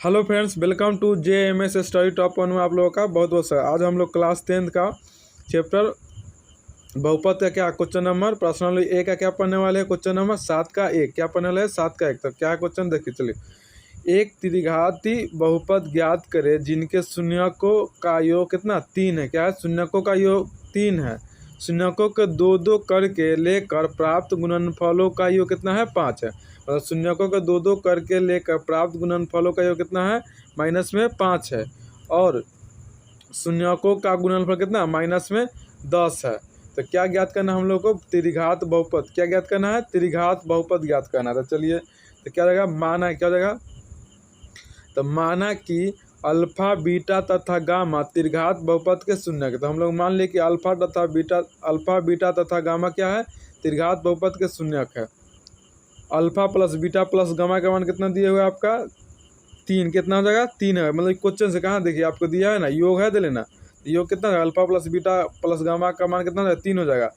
Hello friends, welcome to JMS study top 1 में आप लोगों का बहुत बहुत स्वागत। आज हम लोग क्लास 10th का चैप्टर बहुपद का क्या क्वेश्चन नंबर प्रश्न ए का क्या पढ़ने वाले हैं। क्वेश्चन नंबर 7 का 1 क्या पढ़ने वाले हैं, 7 का 1। तो क्या क्वेश्चन देखिए, चलिए। एक त्रिघाती बहुपद ज्ञात करें जिनके शून्यकों का योग कितना 3 है। क्या है, शून्यकों का योग 3 है। शून्यकों के दो दो करके लेकर प्राप्त गुणनफलों का योग कितना है, 5 है। मतलब शून्यकों के दो दो करके लेकर प्राप्त गुणनफलों का योग कितना है, माइनस में 5 है। और शून्यकों का गुणनफल कितना, माइनस में 10 है। तो क्या ज्ञात करना हम लोग को, त्रिघात बहुपद। क्या ज्ञात करना है, त्रिघात बहुपद ज्ञात करना है। तो चलिए, तो क्या रहेगा, माना है, क्या हो जाएगा, तो माना कि अल्फा बीटा तथा गामा त्रिघात बहुपद के शून्यक। तो हम लोग मान लिए कि अल्फा बीटा तथा गामा क्या है, त्रिघात बहुपद के शून्यक है। Alpha plus beta plus gamma का मान कितना दिया हुआ है आपका, 3। कितना हो जाएगा, 3 है। मतलब क्वेश्चन से कहाँ देखिए आपको दिया है ना, योग है, दे लेना। योग कितना है, alpha plus beta plus gamma का मान कितना है, 3 हो जाएगा।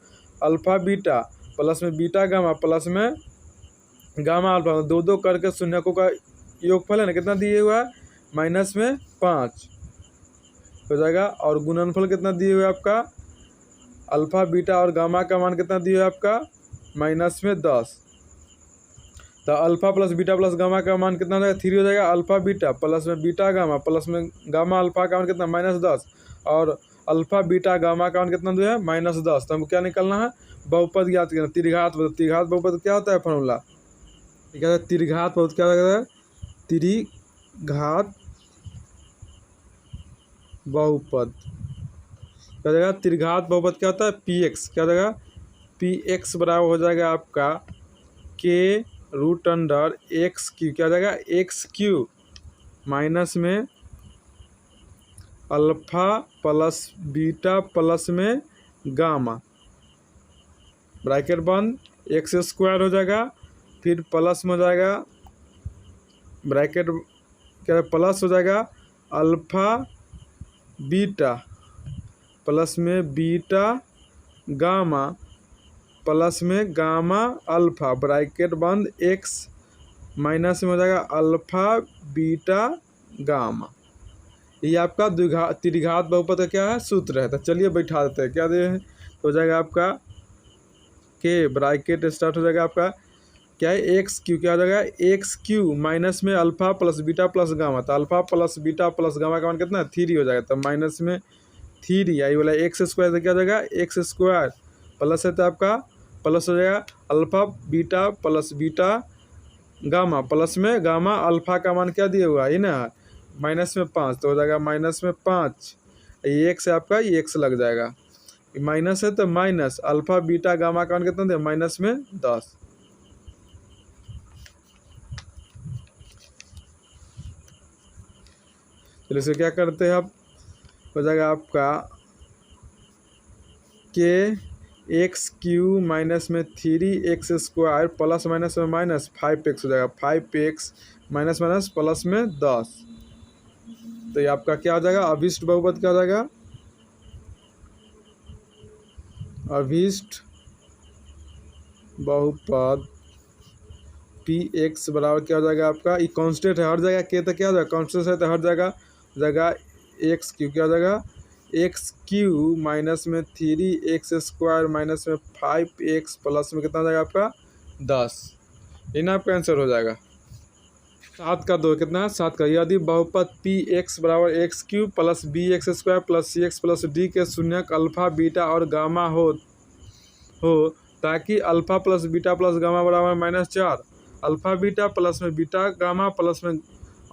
अल्फा बीटा प्लस में बीटा गामा प्लस में गामा अल्फा, दो दो करके शून्यकों का योगफल है ना, कितना दिए हुआ है, माइनस में 5 हो जाएगा। और गुणनफल कितना दिए हुए आपका, अल्फा बीटा और गामा का मान कितना दिए हुआ है आपका, माइनस में 10। तो alpha plus beta plus gamma का मान कितना हो जाएगा, 3 हो जाएगा। अल्फा बीटा प्लस में बीटा गामा प्लस में गामा अल्फा का मान कितना, माइनस 10। और अल्फा बीटा गामा का मान कितना जो है, माइनस 10। तो हमको क्या निकलना है, बहुपद ज्ञात करना, त्रिघात। त्रिघात बहुपद क्या होता है फॉर्मूला, क्या है, त्रिघात बहुपद क्या होता है, त्रिघात बहुपद क्या हो जाएगा, त्रिघात बहुपद क्या होता है, px। क्या हो जाएगा, px बराबर हो जाएगा आपका k√x³ क्या हो जाएगा, x³ माइनस में अल्फा प्लस बीटा प्लस में गामा, ब्रैकेट बंद, x² हो जाएगा। फिर प्लस में हो जाएगा, ब्रैकेट क्या प्लस हो जाएगा, अल्फा बीटा प्लस में बीटा गामा प्लस में गामा अल्फा, ब्रैकेट बंद, x माइनस में हो जाएगा अल्फा बीटा गामा। ये आपका त्रिघात बहुपद का क्या है, सूत्र है। तो चलिए बैठा देते हैं, क्या दे हो जाएगा आपका के, ब्रैकेट स्टार्ट हो जाएगा आपका क्या है, x³ क्या हो जाएगा, x³ माइनस में alpha plus beta plus gamma. तो alpha plus beta plus gamma का मान कितना है, 3 हो जाएगा। तो माइनस में 3 आई वाला x² से क्या हो जाएगा, x² प्लस है तो आपका प्लस हो जाएगा alpha beta plus beta gamma plus में गामा अल्फा का मान क्या दिया हुआ है ना, माइनस में 5। तो हो जाएगा माइनस में 5, ये x है आपका, ये x लग जाएगा, माइनस है तो माइनस अल्फा बीटा गामा का मान कितना दिया, माइनस में 10। चलिए इसे क्या करते हैं आप, हो जाएगा आपका k(x³ माइनस में 3x² प्लस माइनस में माइनस 5x हो जाएगा, 5x माइनस माइनस प्लस में 10। तो ये आपका क्या हो जाएगा, अभिष्ट बहुपद क्या हो जाएगा, अभिष्ट बहुपद px बराबर क्या हो जाएगा आपका, ये कांस्टेंट है हर जगह, k तो क्या हो जाएगा, कांस्टेंट है तो हर जगह x³ क्या हो जाएगा, x³ माइनस में 3x² माइनस में 5x प्लस में कितना हो जाएगा आपका 10। ये ना आपका आंसर हो जाएगा। 7 का 2 कितना है, 7 का। यदि बहुपद px बराबर x³ plus bx² plus cx plus d के शून्यक अल्फा बीटा और गामा हो ताकि alpha plus beta plus gamma बराबर -4, अल्फा बीटा प्लस में बीटा गामा प्लस में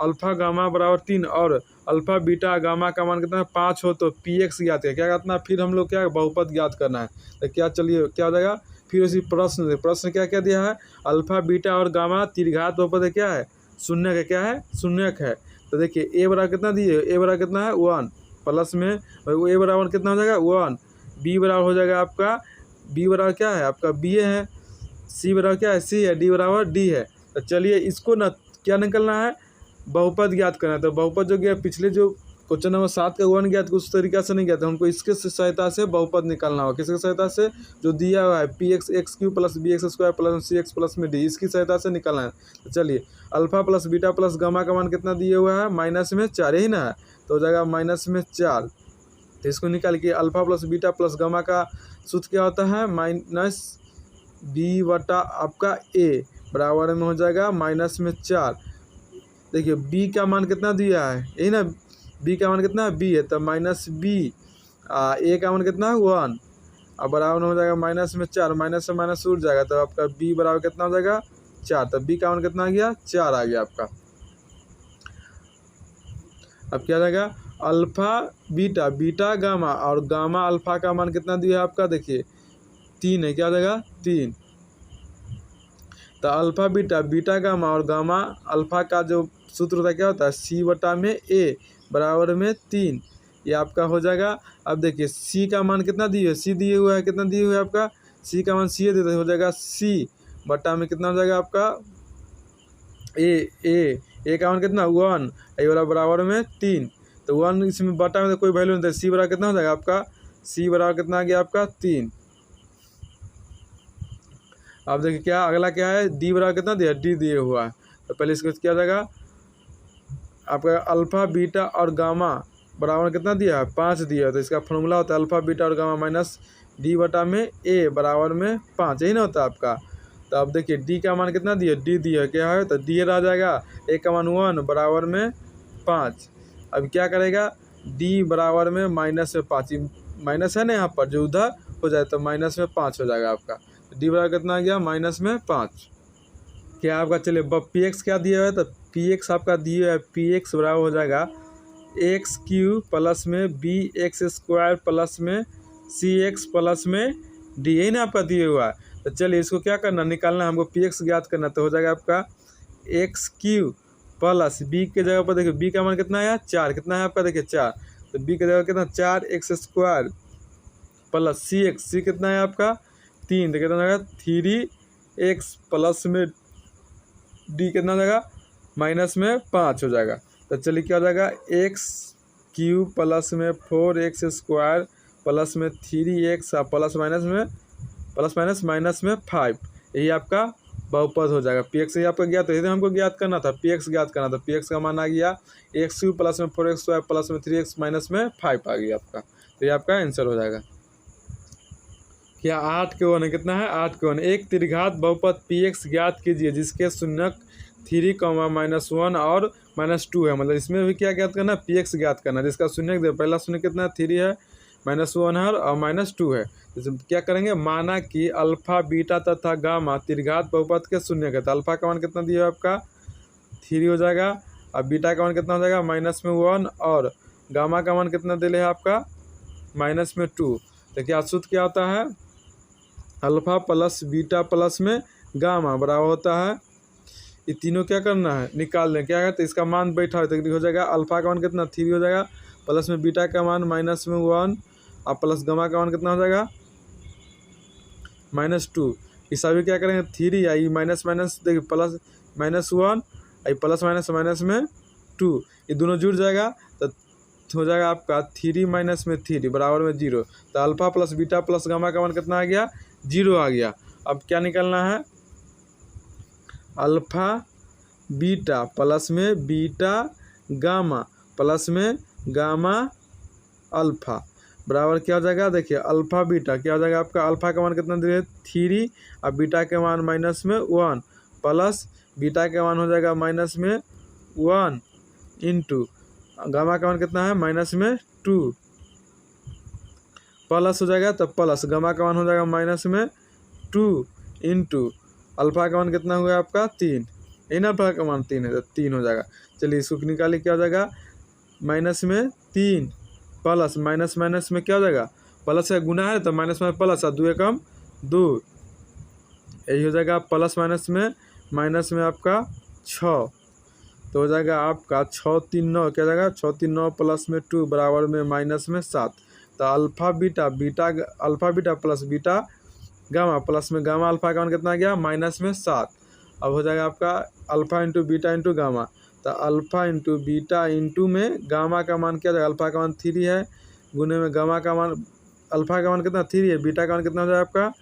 अल्फा गामा बराबर 3 और अल्फा बीटा गामा का मान कितना है, 5 हो, तो px ज्ञात है। क्या करना है, फिर हम लोग क्या बहुपद ज्ञात करना है। तो क्या, चलिए क्या हो जाएगा, फिर उसी प्रश्न क्या क्या दिया है, अल्फा बीटा और गामा त्रिघात बहुपद है, क्या है, शून्यक है, क्या है, शून्यक है। तो देखिए a बराबर कितना दिए, a बराबर कितना है 1 प्लस में a बराबर कितना हो जाएगा 1, b बराबर हो जाएगा आपका, b बराबर क्या है आपका b है, c बराबर क्या है c है, d बराबर d है। तो चलिए इसको ना क्या निकलना है, बहुपद ज्ञात करना है। तो बहुपद जो गया पिछले जो क्वेश्चन नंबर 7 का 1 ज्ञात उस तरीका से नहीं ज्ञात, हमको इसके सहायता से बहुपद निकालना होगा। किसकी सहायता से? जो दिया हुआ है P X X cube plus B X square plus C X plus में डी, इसकी सहायता से निकालना है। तो चलिए alpha plus beta plus gamma का मान कितना दिया हुआ है? माइनस में 4 ही ना है, तो हो जाएगा माइनस में 4। तो इसको निकाल के alpha plus beta plus gamma का सूत्र क्या होता है? माइनस बी बटा आपका ए बराबर में हो जाएगा माइनस में 4। देखिए बी का मान कितना दिया है? यही ना, बी का मान कितना है? बी है, तो माइनस बी। ए का मान कितना है? 1। अब बराबर में हो जाएगा माइनस में 4, माइनस से माइनस उठ जाएगा, तो आपका बी बराबर कितना हो जाएगा? 4। तो बी का मान कितना आ गया? 4 आ गया आपका। अब क्या जाएगा? अल्फा बीटा बीटा गामा और गामा अल्फा का मान कितना दिया है आपका? देखिए 3 है, क्या जाएगा? 3। तो अल्फा बीटा बीटा गामा और गामा अल्फा का जो सूत्र होता है क्या होता है? सी बटा में ए बराबर में 3, ये आपका हो जाएगा। अब देखिए सी का मान कितना दिए हुआ है? सी दिए हुआ है, कितना दिए हुआ है आपका? सी का मान सी देते हो जाएगा सी बटा में कितना हो जाएगा आपका? ए का मान कितना? 1, ये वाला बराबर में 3। तो 1 इसमें बटा में तो कोई वैल्यू नहीं था, सी बराबर कितना हो जाएगा आपका? सी बराबर कितना आ गया आपका? 3। अब देखिए क्या अगला क्या है? डी बराबर कितना दिया? डी दिए हुआ है, तो पहले इसको क्या जाएगा आपका? अल्फा बीटा और गामा बराबर कितना दिया है? 5 दिया है, तो इसका फॉर्मूला होता है अल्फा बीटा और गामा माइनस डी बटा में ए बराबर में 5, यही ना होता है आपका। तो अब देखिए डी का मान कितना दिया? डी दिया क्या है? तो डी आ जाएगा, ए का मान 1 बराबर में 5। अब क्या करेगा? डी बराबर में माइनस में 5, माइनस है ना यहाँ पर, जो उधर हो जाए तो माइनस में 5 हो जाएगा आपका। डी बराबर कितना आ गया? माइनस में 5। क्या आपका? चलिए पी एक्स क्या दिया हुआ है? तो पी एक्स आपका दिया है, पी एक्स बराबर हो जाएगा एक्स क्यू प्लस में बी एक्स स्क्वायर प्लस में सी एक्स प्लस में डी, यही ना आपका दिया हुआ है। तो चलिए इसको क्या करना? निकालना, हमको पी एक्स ज्ञात करना। तो हो जाएगा आपका एक्स क्यू प्लस बी के जगह पर देखिए बी का मान कितना है? 4। कितना है आपका? देखिए 4, तो बी के जगह कितना? 4 x square plus C x, सी कितना है आपका? 3, तो कितना जाएगा? 3 एक्स प्लस में डी कितना जाएगा? माइनस में 5 हो जाएगा। तो चलिए क्या हो जाएगा? एक्स क्यू प्लस में 4 एक्स स्क्वायर प्लस में 3 एक्स प्लस माइनस माइनस में 5, यही आपका बहुपद हो जाएगा। पी एक्स आपका ज्ञात है, हमको ज्ञात करना था, पी एक्स ज्ञात करना था। पी एक्स का मान आ गया एक्स क्यू प्लस में 4 एक्स स्क्वायर प्लस में 3 एक्स माइनस में 5 आ गया आपका। तो ये आपका आंसर हो जाएगा। क्या 8 के 1 है? कितना है? 8 के 1। एक त्रिघात बहुपद पी एक्स ज्ञात कीजिए जिसके शून्यक 3, -1 और -2 है। मतलब इसमें भी क्या ज्ञात करना है? पी एक्स ज्ञात करना है, जिसका शून्यक दे, पहला शून्य कितना? 3 है, -1 है और -2 है। तो क्या करेंगे? माना कि अल्फा बीटा तथा गामा त्रिघात बहुपद के शून्यक है। तो अल्फा का मान कितना दिया है आपका? 3 हो जाएगा, और बीटा का मान कितना हो जाएगा? -1 और गामा का मान कितना दे है आपका? -2। तो क्या सूत्र क्या होता है? अल्फा प्लस बीटा प्लस में गामा बराबर होता है, ये तीनों क्या करना है? निकाल दें। क्या है? तो इसका मान बैठा है, तो हो जाएगा अल्फा का मान कितना? 3 हो जाएगा, प्लस में बीटा का मान -1 और प्लस गामा का मान कितना हो जाएगा? -2। इस अभी क्या करेंगे? 3 आई माइनस देखिए प्लस -1 आई प्लस माइनस में 2, ये दोनों जुड़ जाएगा, तो हो जाएगा आपका 3 माइनस में 3 बराबर में 0। तो alpha plus beta plus gamma का मान कितना आ गया? 0 आ गया। अब क्या निकालना है? अल्फा बीटा प्लस में बीटा गामा प्लस में गामा अल्फा बराबर क्या हो जाएगा? देखिए अल्फा बीटा क्या हो जाएगा आपका? अल्फा का मान कितना दिए? 3 और बीटा के मान -1 प्लस बीटा का मान हो जाएगा -1 इंटू गामा का मान कितना है? -2 प्लस हो जाएगा, तो प्लस गामा का मान हो जाएगा -2 इंटू अल्फा का मान कितना हुआ आपका? 3, इन अल्फा का मान 3 है, तो 3 हो जाएगा। चलिए इसको निकालिए, क्या हो जाएगा? -3 प्लस माइनस में क्या हो जाएगा? प्लस का गुना है, तो माइनस में प्लस और 2 एकम 2, यही हो जाएगा। प्लस माइनस में आपका 6, तो हो जाएगा आपका 6 3 9, क्या जाएगा? 6 3 9 प्लस में 2 बराबर में माइनस में 7। तो alpha beta plus beta gamma plus में गामा अल्फा का मान कितना आ गया? -7। अब हो जाएगा आपका alpha into beta into gamma, तो अल्फ़ा इंटू बीटा इंटू में गामा का मान क्या जाएगा, अल्फ़ा का मान 3 है, गुने में गामा का मान, अल्फ़ा का मान कितना 3 है, बीटा का मान कितना हो जाएगा आपका,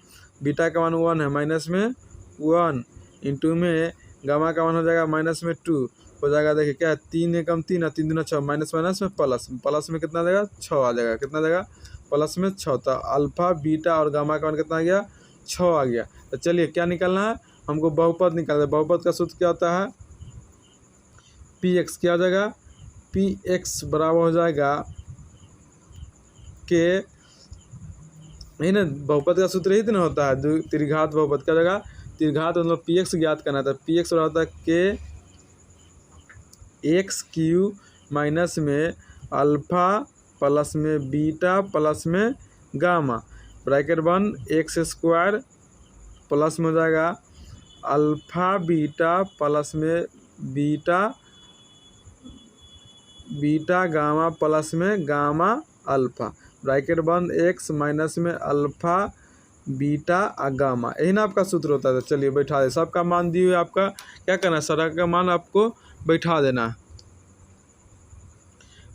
बीटा का मान 1 है, माइनस में 1 इंटू में गामा का मान हो जाएगा माइनस में 2 हो जाएगा। देखिए क्या है, 3 एकम 3 है, 3 दूना 6, माइनस माइनस में प्लस, प्लस में कितना आ जाएगा 6 आ जाएगा, कितना आ जाएगा प्लस में 6। तो अल्फ़ा बीटा और गामा का मान कितना आ गया 6 आ गया। तो चलिए क्या निकालना है हमको, बहुपद निकालना है। बहुपद का सूत्र क्या होता है, पी एक्स क्या हो जाएगा, पी एक्स बराबर हो जाएगा के, नहीं ना, बहुपद का सूत्र ही तो ना होता है, त्रिघात बहुपद का जगह त्रिघात मतलब पी एक्स ज्ञात करना था। पी एक्स होता है के एक्स क्यू माइनस में अल्फ़ा प्लस में बीटा प्लस में गामा, ब्रैकेट बन एक्स स्क्वायर प्लस में हो जाएगा अल्फ़ा बीटा प्लस में बीटा बीटा गामा प्लस में गामा अल्फ़ा, ब्रैकेट बंद एक्स माइनस में अल्फ़ा बीटा और गामा, यही ना आपका सूत्र होता है। तो चलिए बैठा दे, सबका मान दिए हुए, आपका क्या करना है, सारा का मान आपको बैठा देना।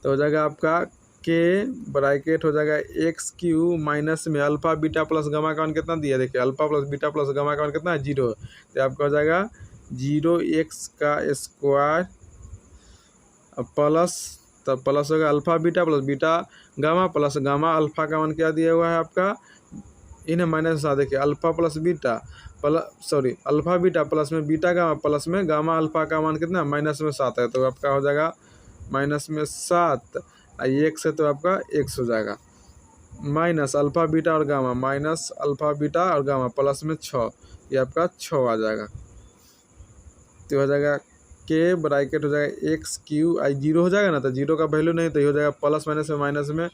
तो हो जाएगा आपका के ब्रैकेट हो जाएगा एक्स क्यू माइनस में अल्फ़ा बीटा प्लस गामा का मान कितना दिया, देखिए alpha plus beta plus gamma का मान कितना है 0, तो आपका हो जाएगा 0x का स्क्वायर प्लस, तब प्लस होगा alpha beta plus beta gamma plus gamma alpha का मान क्या दिया हुआ है आपका, इन्हें माइनस आ, देखिए alpha plus beta plus alpha beta plus में बीटा गामा प्लस में गामा अल्फ़ा का मान कितना माइनस में 7 है, तो आपका हो जाएगा माइनस में 7, x है तो आपका x हो जाएगा, माइनस अल्फ़ा बीटा और गामा माइनस अल्फ़ा बीटा और गामा प्लस में 6, ये आपका 6 आ जाएगा। तो हो जाएगा के ब्रैकेट हो जाएगा एक्स क्यू आई 0 हो जाएगा ना, तो 0 का वैल्यू नहीं, तो ये हो जाएगा प्लस माइनस में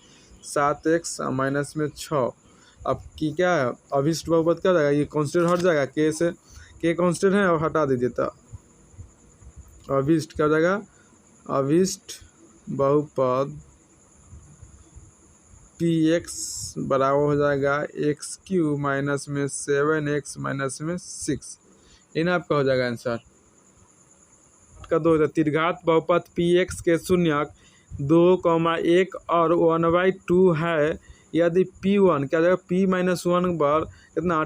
7x माइनस में 6। अब की क्या है, अभिष्ट बहुपद क्या हो जाएगा, ये कांस्टेंट हट जाएगा, के से के कांस्टेंट है और हटा दीजिए, तो अभिष्ट क्या हो जाएगा, अभिष्ट बहुपद पी एक्स बराबर हो जाएगा एक्स क्यू माइनस में 7x माइनस में 6, इन आपका हो जाएगा आंसर का 2। त्रिघात बहुपद पी एक्स के शून्यक 2,1 और 1/2 है, यदि P1 क्या जाएगा P माइनस 1 पर कितना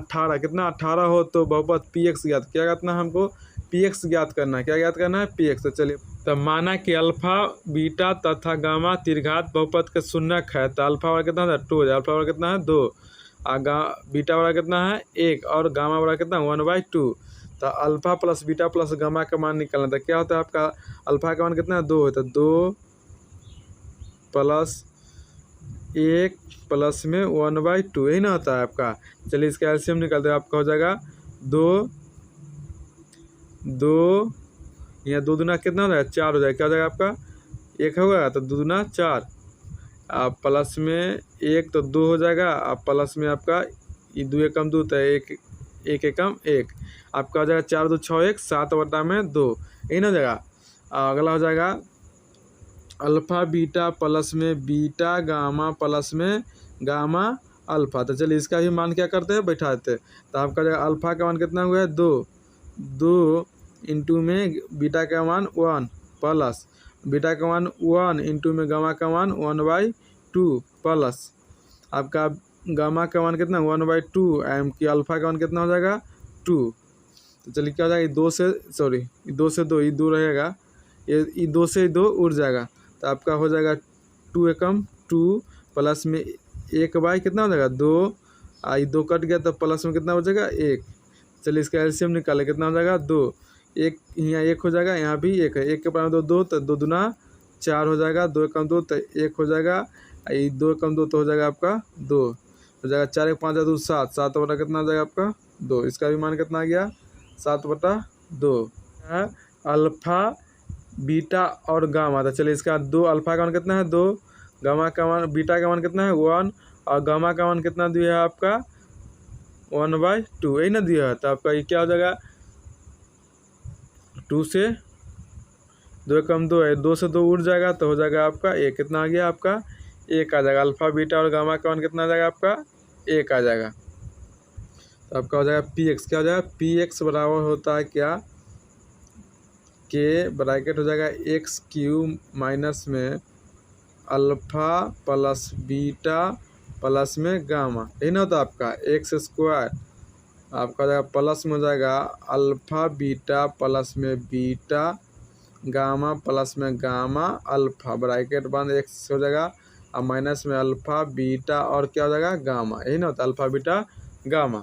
18 हो तो बहुपद पी एक्स ज्ञात, क्या करना है हमको पी एक्स ज्ञात करना है, क्या ज्ञात करना है पी एक्स। तो चलिए, तो माना कि अल्फ़ा बीटा तथा गामा त्रिघात बहुपद के शून्यक है, तो अल्फ़ा वाला कितना है 2, अल्फ़ा वाला कितना है 2, बीटा वाला कितना है 1 और गामा वाला कितना 1/2। तो alpha plus beta plus gamma का मान निकालना था, क्या होता है आपका अल्फ़ा का मान कितना है 2 है, तो 2 प्लस 1 प्लस में 1/2, यही ना होता है आपका। चलिए इसका एलसीएम निकालते हैं, आपका हो जाएगा 2 यहाँ 2 दूना कितना हो जाएगा 4 हो जाएगा, क्या हो जाएगा आपका 1 होगा, तो 2 दूना 4 प्लस में 1 तो 2 हो जाएगा, प्लस में आपका ये 2 एकम 2 तो 1 एकम 1, आपका हो जाएगा 4 2 6 1 7/2, यही ना हो जाएगा। अगला हो जाएगा अल्फ़ा बीटा प्लस में बीटा गामा प्लस में गामा अल्फ़ा। तो चलिए इसका भी मान क्या करते हैं बैठा देते हैं, तो आपका जाएगा अल्फ़ा का मान कितना हुआ है 2 इंटू में बीटा का मान 1 प्लस बीटा का मान 1 इंटू में गामा का मान 1/2 प्लस आपका गामा का मान कितना 1/2 एम की अल्फ़ा का मान कितना हो जाएगा 2। तो चलिए क्या हो जाएगा 2 से 2 ये 2 रहेगा, ये 2 से 2 उड़ जाएगा, तो आपका हो जाएगा 2 एकम 2 प्लस में 1 बाई कितना हो जाएगा 2, ये 2 कट गया तो प्लस में कितना हो जाएगा 1। चलिए इसका एलसीएम निकाले, कितना हो जाएगा 2, 1 यहाँ 1 हो जाएगा, यहाँ भी 1 है, 1 के बराबर 2 तो 2 दूना 4 हो जाएगा, 2 एकम 2 तो 1 हो जाएगा, ये 2 एकम 2 तो हो जाएगा आपका 2 हो जाएगा, 4 1 5 2 7, 7 बटा कितना हो जाएगा आपका 2, इसका भी मान कितना आ गया 7/2 है अल्फ़ा बीटा और गामा। तो चलिए इसका 2 अल्फ़ा का मान कितना है 2, गामा का मान बीटा का मान कितना है 1 और गामा का मान कितना दिया है आपका 1/2, यही ना दिया है। तो आपका ये क्या हो जाएगा 2 से 2 एकम 2 है, 2 से 2 उड़ जाएगा तो हो जाएगा आपका 1, कितना आ गया आपका 1 आ जाएगा, अल्फ़ा बीटा और गामा का मान कितना आ जाएगा आपका 1 आ जाएगा। तो आपका हो जाएगा पी एक्स, क्या हो जाएगा पी एक्स बराबर होता है क्या के ब्रैकेट हो जाएगा एक्स क्यू माइनस में अल्फ़ा प्लस बीटा प्लस में गामा, यही ना होता आपका एक्स स्क्वायर, आपका हो जाएगा प्लस में हो जाएगा अल्फ़ा बीटा प्लस में बीटा गामा प्लस में गामा अल्फ़ा, ब्रैकेट बंद एक्स हो जाएगा और माइनस में अल्फ़ा बीटा और क्या हो जाएगा गामा, यही ना होता अल्फ़ा बीटा गामा।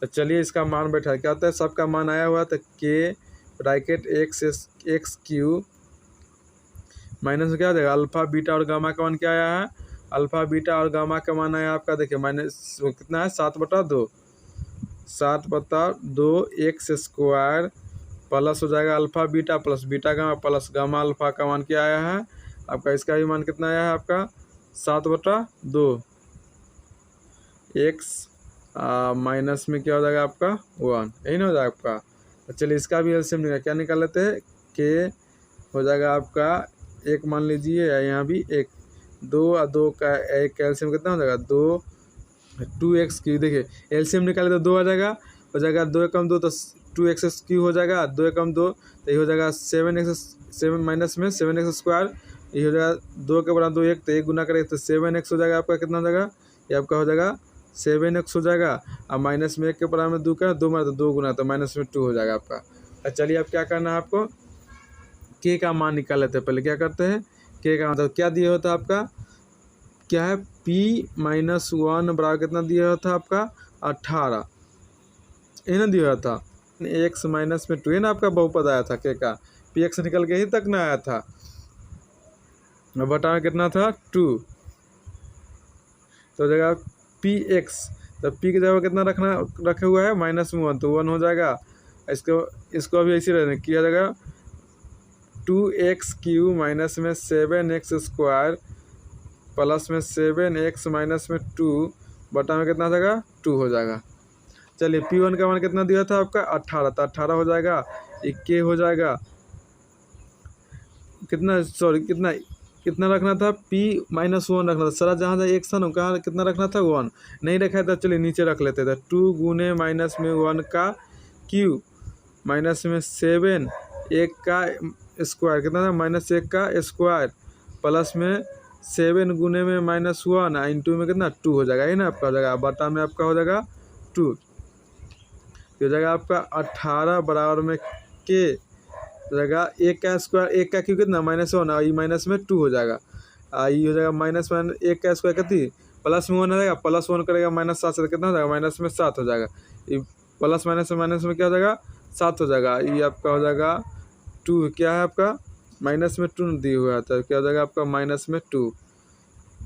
तो चलिए इसका मान बैठा क्या होता है, सबका मान आया हुआ तो के ब्रैकेट एक्स क्यू माइनस में क्या हो जाएगा अल्फ़ा बीटा और गामा का मान क्या आया है, अल्फ़ा बीटा और गामा का मान आया आपका देखिए माइनस कितना है 7/2, 7/2 एक्स स्क्वायर प्लस हो जाएगा alpha beta plus beta gamma plus gamma alpha का मान क्या आया है आपका, इसका भी मान कितना आया है आपका 7/2 एक्स माइनस में क्या हो जाएगा आपका 1, यही ना हो जाएगा आपका। तो चलिए इसका भी एलसीएम निकाल, क्या निकाल लेते हैं, के हो जाएगा आपका एक मान लीजिए या यहाँ भी एक, 2 और 2 का एक एलसीएम कितना हो जाएगा 2x क्यू, देखिए एलसीएम निकाले तो 2 आ जाएगा, हो जाएगा 2 एकम 2 तो 2x क्यू हो जाएगा, 2 एकम 2 तो ये हो जाएगा 7 माइनस में 7x स्क्वायर, ये हो जाएगा 2 के बराबर 2 1 तो 1 गुना करें तो 7x हो जाएगा आपका, कितना हो जाएगा ये आपका हो जाएगा 7x हो जाएगा और माइनस में 1 के बराबर में 2 का 2 मार तो 2 गुना तो माइनस में 2 हो जाएगा आपका। चलिए अब क्या करना है आपको, के का मान निकाल लेते हैं, पहले क्या करते हैं के का मतलब क्या दिया होता है आपका, क्या है p माइनस 1 बराबर कितना दिया हुआ था आपका 18, ये ना दिया हुआ था x माइनस में 2, ये ना आपका बहुपद आया था के का, पी एक्स निकल के ही तक ना आया था, बटा कितना था 2, तो जगह पी एक्स, तो पी की जगह कितना रखे हुआ है माइनस में 1 तो 1 हो जाएगा, इसको अभी ऐसे रहने किया जाएगा 2x क्यू माइनस में 7x स्क्वायर प्लस में 7x माइनस में 2 बटा में कितना हो जाएगा 2 हो जाएगा। चलिए P1 का मान कितना दिया था आपका 18, तो 18 हो जाएगा, के हो जाएगा कितना, सॉरी कितना रखना था P माइनस 1 रखना था, सारा जहाँ जहाँ एक सन कहाँ कितना रखना था 1 नहीं रखा था, चलिए नीचे रख लेते थे 2 गुने माइनस में 1 का क्यू माइनस में 7 1 का स्क्वायर कितना था माइनस 1 का स्क्वायर प्लस में 7 गुने में माइनस 1 इंटू में कितना 2 हो जाएगा, ये ना आपका हो जाएगा, बटा में आपका हो जाएगा 2, हो जाएगा आपका 18 बराबर में के हो जाएगा 1 का स्क्वायर 1 का क्यू कितना माइनस 1 और ये माइनस में 2 हो जाएगा, ये हो जाएगा माइनस 1 का स्क्वायर कितनी प्लस में 1 हो जाएगा, प्लस 1 करेगा माइनस 7 से कितना हो जाएगा माइनस में 7 हो जाएगा, ये प्लस माइनस में क्या हो जाएगा 7 हो जाएगा, ये आपका हो जाएगा 2, क्या है आपका माइनस में 2 दिया हुआ था, क्या हो जाएगा आपका माइनस में 2,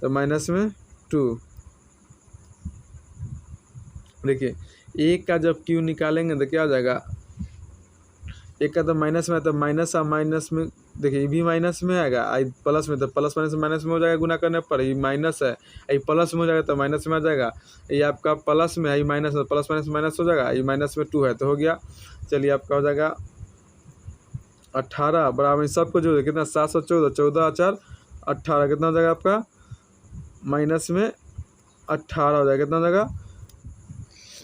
तो माइनस में 2 देखिए 1 का जब क्यू निकालेंगे तो क्या हो जाएगा, 1 का तो माइनस में, तो माइनस और माइनस में देखिए ये भी माइनस में आएगा, आई प्लस में, तो प्लस माइनस में हो जाएगा गुना करने पर, ये माइनस है ये प्लस में हो जाएगा तो माइनस में आ जाएगा, ये आपका प्लस में है ये माइनस में, प्लस माइनस हो जाएगा, ये माइनस में 2 है तो हो गया। चलिए आपका हो जाएगा 18 बराबर सबको जो कितना 714, 14 4 18 कितना हो जाएगा आपका माइनस में 18 हो जाएगा, कितना हो जाएगा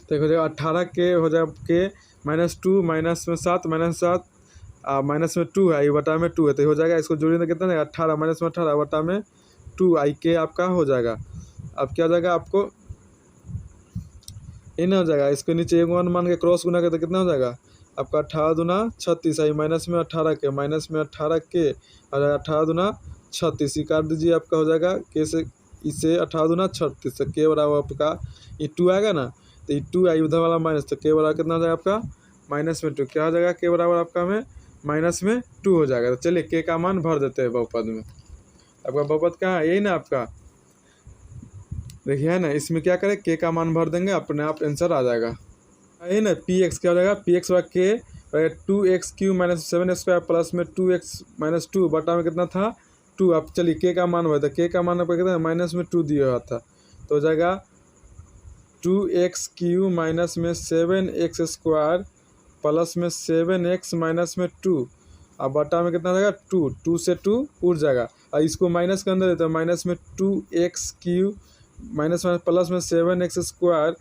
तो हो जाएगा 18 के हो जाएगा के माइनस 2 माइनस में 7 माइनस में 2 है, ये बटा में 2 है तो हो जाएगा, इसको जोड़िए तो कितना जाएगा 18 माइनस में 18 बटा में 2 आई के आपका हो जाएगा। अब क्या हो जाएगा आपको इन हो जाएगा, इसको नीचे 1 मान के क्रॉस गुना के तो कितना हो जाएगा आपका 18 दूना 36 आई माइनस में 18 के और 18 दूना 36 काट दीजिए, आपका हो जाएगा के से इसे 18 दूना 36 तो के बराबर आपका ये 2 आएगा ना, तो ये 2 आई उधर वाला माइनस, तो के बराबर कितना हो जाएगा आपका माइनस में 2, क्या हो जाएगा के बराबर आपका में माइनस में 2 हो जाएगा। तो चलिए के का मान भर देते हैं बहुपद में, आपका बहुपद कहाँ है यही ना आपका देखिए है ना, इसमें क्या करें के का मान भर देंगे अपने आप आंसर आ जाएगा, यही ना पी एक्स क्या हो जाएगा पी एक्स बराबर के 2x Q minus 7 square plus में 2x माइनस 2 बटा में कितना था 2। अब चलिए के का मान हुआ था, के का मान आपका कितना माइनस में 2 दिया हुआ था तो हो जाएगा 2x क्यू माइनस में 7x स्क्वायर प्लस में 7x माइनस में 2 अब बटा में कितना जाएगा 2 से 2 उड़ जाएगा और इसको माइनस के अंदर देते हैं, माइनस में 2x क्यू माइनस प्लस में 7x square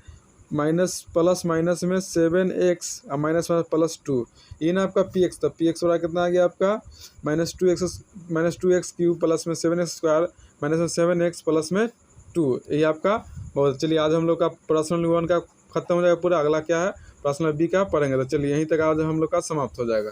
minus plus minus में 7x और माइनस +2, ये ना आपका पी एक्स, तो पी एक्स बड़ा कितना आ गया आपका -2x क्यूब प्लस में 7x स्क्वायर माइनस में 7x प्लस में 2, ये आपका बहुत। चलिए आज हम लोग का प्रश्न 1 का खत्म हो जाएगा पूरा। अगला क्या है प्रश्न बी का पढ़ेंगे। तो चलिए यहीं तक आज हम लोग का समाप्त हो जाएगा।